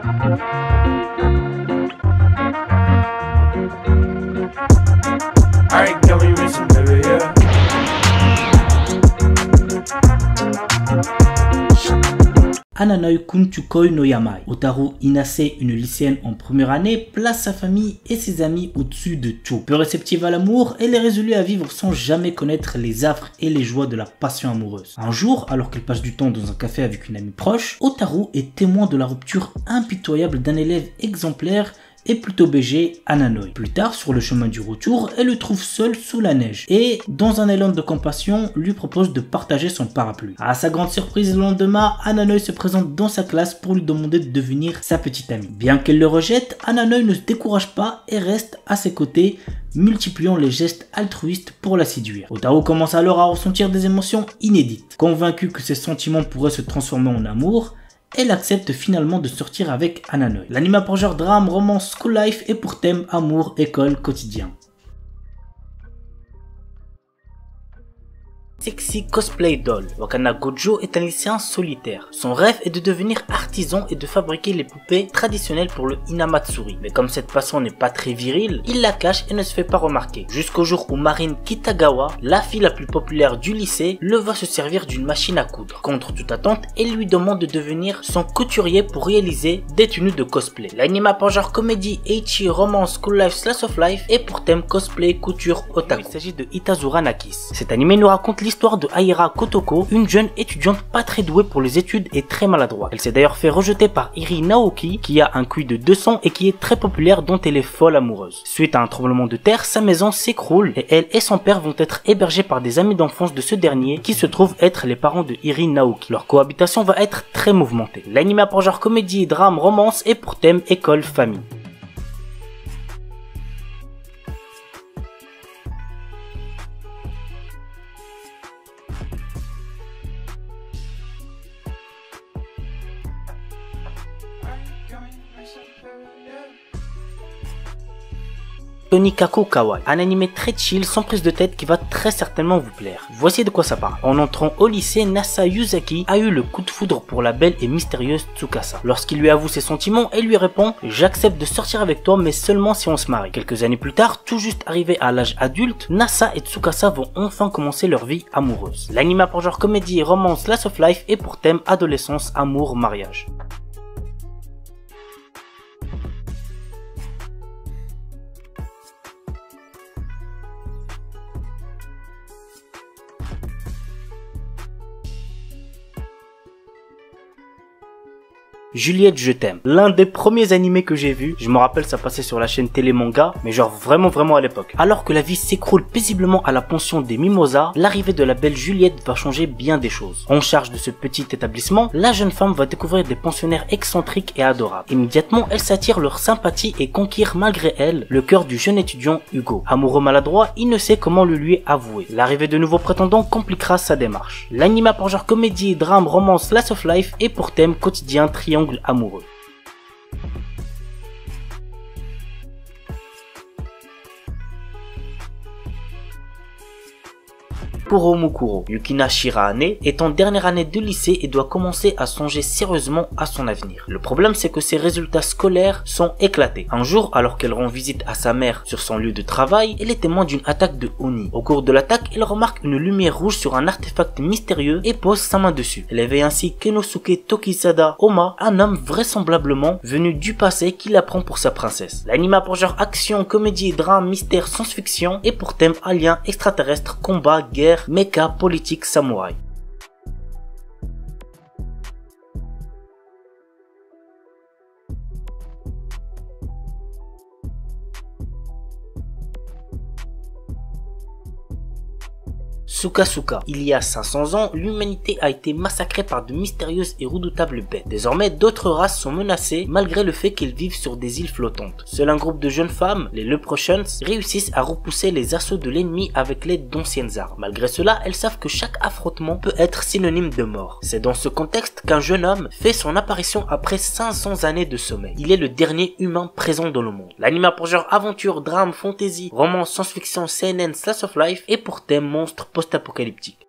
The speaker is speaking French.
Alright, can we listen, baby, yeah. Ananoi Kunchukoi no Yamai. Otaru Inase, une lycéenne en première année, place sa famille et ses amis au-dessus de tout. Peu réceptive à l'amour, elle est résolue à vivre sans jamais connaître les affres et les joies de la passion amoureuse. Un jour, alors qu'elle passe du temps dans un café avec une amie proche, Otaru est témoin de la rupture impitoyable d'un élève exemplaire et plutôt BG, Ananoi. Plus tard, sur le chemin du retour, elle le trouve seul sous la neige et, dans un élan de compassion, lui propose de partager son parapluie. À sa grande surprise, le lendemain, Ananoi se présente dans sa classe pour lui demander de devenir sa petite amie. Bien qu'elle le rejette, Ananoi ne se décourage pas et reste à ses côtés, multipliant les gestes altruistes pour la séduire. Otaru commence alors à ressentir des émotions inédites. Convaincue que ses sentiments pourraient se transformer en amour, elle accepte finalement de sortir avec Ananoi. L'anime pour genre drame, romance, school life et pour thème amour, école, quotidien. Sexy Cosplay Doll. Wakana Gojo est un lycéen solitaire. Son rêve est de devenir artisan et de fabriquer les poupées traditionnelles pour le Hinamatsuri. Mais comme cette passion n'est pas très virile, il la cache et ne se fait pas remarquer. Jusqu'au jour où Marine Kitagawa, la fille la plus populaire du lycée, le voit se servir d'une machine à coudre. Contre toute attente, elle lui demande de devenir son couturier pour réaliser des tenues de cosplay. L'anime pour genre comédie, ecchi, romance, school life, slice of life et pour thème cosplay, couture, otaku. Il s'agit de Itazura Nakis. Cet anime nous raconte l'histoire de Aira Kotoko, une jeune étudiante pas très douée pour les études et très maladroite. Elle s'est d'ailleurs fait rejeter par Iri Naoki, qui a un QI de 200 et qui est très populaire, dont elle est folle amoureuse. Suite à un tremblement de terre, sa maison s'écroule et elle et son père vont être hébergés par des amis d'enfance de ce dernier qui se trouvent être les parents de Iri Naoki. Leur cohabitation va être très mouvementée. L'anime a pour genre comédie, drame, romance et pour thème école, famille. Tonikaku Kawaii, un anime très chill sans prise de tête qui va très certainement vous plaire. Voici de quoi ça parle. En entrant au lycée, Nasa Yuzaki a eu le coup de foudre pour la belle et mystérieuse Tsukasa. Lorsqu'il lui avoue ses sentiments, elle lui répond « J'accepte de sortir avec toi mais seulement si on se marie ». Quelques années plus tard, tout juste arrivé à l'âge adulte, Nasa et Tsukasa vont enfin commencer leur vie amoureuse. L'anime a pour genre comédie, romance, slice of life et pour thème adolescence, amour, mariage. Juliette je t'aime. L'un des premiers animés que j'ai vu, je me rappelle ça passait sur la chaîne Télé Manga, mais genre vraiment à l'époque. Alors que la vie s'écroule paisiblement à la pension des Mimosas, l'arrivée de la belle Juliette va changer bien des choses. En charge de ce petit établissement, la jeune femme va découvrir des pensionnaires excentriques et adorables. Immédiatement, elle s'attire leur sympathie et conquiert malgré elle le cœur du jeune étudiant Hugo. Amoureux maladroit, il ne sait comment le lui avouer. L'arrivée de nouveaux prétendants compliquera sa démarche. L'anime pour genre comédie, drame, romance, slice of life et pour thème quotidien triangle amoureux. Puro Mukuro. Yukina Shirahane est en dernière année de lycée et doit commencer à songer sérieusement à son avenir. Le problème c'est que ses résultats scolaires sont éclatés. Un jour, alors qu'elle rend visite à sa mère sur son lieu de travail, elle est témoin d'une attaque de Oni. Au cours de l'attaque, elle remarque une lumière rouge sur un artefact mystérieux et pose sa main dessus. Elle éveille ainsi Kenosuke Tokisada Oma, un homme vraisemblablement venu du passé qui la prend pour sa princesse. L'anime a pour genre action, comédie, drame, mystère, science-fiction et pour thème alien, extraterrestre, combat, guerre, mecha, politique, samouraï. Sukasuka. Il y a 500 ans, l'humanité a été massacrée par de mystérieuses et redoutables bêtes. Désormais, d'autres races sont menacées malgré le fait qu'elles vivent sur des îles flottantes. Seul un groupe de jeunes femmes, les Leprechauns, réussissent à repousser les assauts de l'ennemi avec l'aide d'anciennes armes. Malgré cela, elles savent que chaque affrontement peut être synonyme de mort. C'est dans ce contexte qu'un jeune homme fait son apparition après 500 années de sommeil. Il est le dernier humain présent dans le monde. L'anime a pour genre aventure, drame, fantasy, roman, science-fiction, CNN, slice of life et pour thème monstre post-apocalyptique.